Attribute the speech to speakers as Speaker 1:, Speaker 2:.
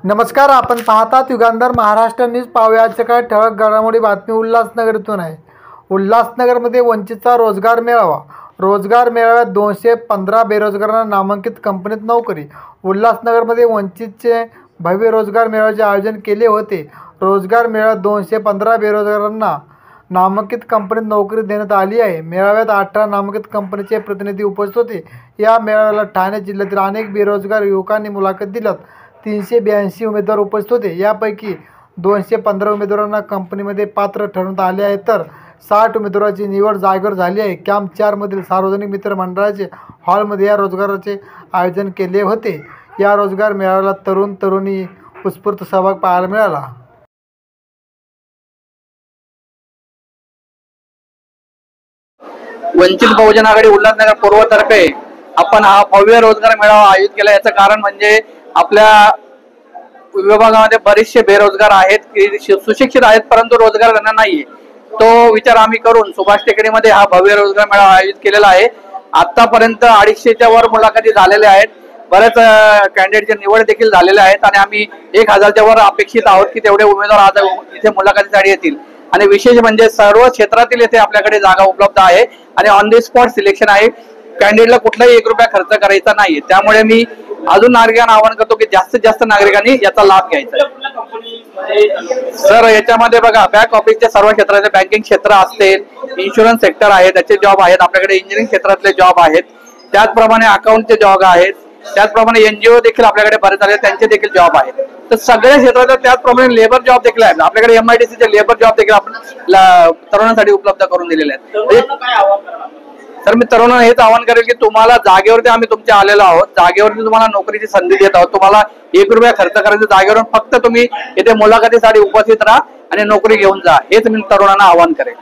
Speaker 1: नमस्कार, आपण पाहतात युगांधर महाराष्ट्र न्यूज. पाहुयाच्या काय ठळक घडामोडी. बातमी उल्हासनगर इथून आहे. उल्हासनगरमध्ये वंचितचा रोजगार मेळावा. रोजगार मेळाव्यात 215 बेरोजगारांना नामांकित कंपनीत नोकरी. उल्हासनगरमध्ये वंचितचे भव्य रोजगार मेळाव्याचे आयोजन केले होते. रोजगार मेळाव्यात 215 बेरोजगारांना नामांकित कंपनीत नोकरी देण्यात आली आहे. मेळाव्यात 18 नामांकित कंपनीचे प्रतिनिधी उपस्थित होते. या मेळाव्याला ठाणे जिल्ह्यातील अनेक बेरोजगार युवकांनी मुलाखत दिल्यात. 382 उमेदवार उपस्थित होते. यापैकी 215 उमेदवारांना कंपनीमध्ये पात्र ठरवण्यात आले आहे, तर 60 उमेदवारांची निवड जागेवर झाली आहे. कॅम्प 4 मधील सार्वजनिक मित्र मंडळाचे हॉलमध्ये या रोजगाराचे आयोजन केले होते. या रोजगार मेळाव्याला तरुण तरुणी उत्स्फूर्त सहभाग पाहायला मिळाला.
Speaker 2: वंचित बहुजन आघाडी उल्हासनगर पूर्वतर्फे आपण हा भव्य रोजगार मेळावा आयोजित केला. याचं कारण म्हणजे आपल्या विभागामध्ये बरेचसे बेरोजगार आहेत की सुशिक्षित आहेत, परंतु रोजगार त्यांना नाहीये. तो विचार आम्ही करून सुभाष टेकडीमध्ये हा भव्य रोजगार मेळावा आयोजित केलेला आहे. आतापर्यंत 250च्या वर मुलाखती झालेल्या आहेत. बऱ्याच कॅन्डिडेटची निवड देखील झालेल्या आहेत आणि आम्ही 1000च्या वर अपेक्षित आहोत की तेवढे उमेदवार आज इथे मुलाखतीसाठी येतील. आणि विशेष म्हणजे सर्व क्षेत्रातील येथे आपल्याकडे जागा उपलब्ध आहे आणि ऑन द स्पॉट सिलेक्शन आहे. कॅन्डिडेटला कुठलाही 1 रुपया खर्च करायचा नाही. त्यामुळे मी अजून नागरिकांना आवाहन करतो की जास्तीत जास्त नागरिकांनी याचा लाभ घ्यायचा. सर, याच्यामध्ये बघा, बॅक ऑफिसच्या सर्व क्षेत्राचे बँकिंग क्षेत्र असतील, इन्शुरन्स सेक्टर आहे त्याचे जॉब आहेत, आपल्याकडे इंजिनिअरिंग क्षेत्रातले जॉब आहेत, त्याचप्रमाणे अकाउंटचे जॉब आहेत, त्याचप्रमाणे एनजीओ देखील आपल्याकडे बरेच आले त्यांचे देखील जॉब आहेत. तर सगळ्या क्षेत्रात त्याचप्रमाणे लेबर जॉब देखील आहेत. आपल्याकडे MIDCचे लेबर जॉब देखील आपण तरुणांसाठी उपलब्ध करून दिलेले आहेत. तर मी तरुणांना हेच आवाहन करेल की तुम्हाला जागेवरती आम्ही तुमच्या आलेलो आहोत. जागेवरती तुम्हाला नोकरीची संधी देत आहोत. तुम्हाला 1 रुपया खर्च करायचं जागेवरून फक्त तुम्ही इथे मुलाखतीसाठी उपस्थित राहा आणि नोकरी घेऊन जा. हेच मी तरुणांना आवाहन करेल.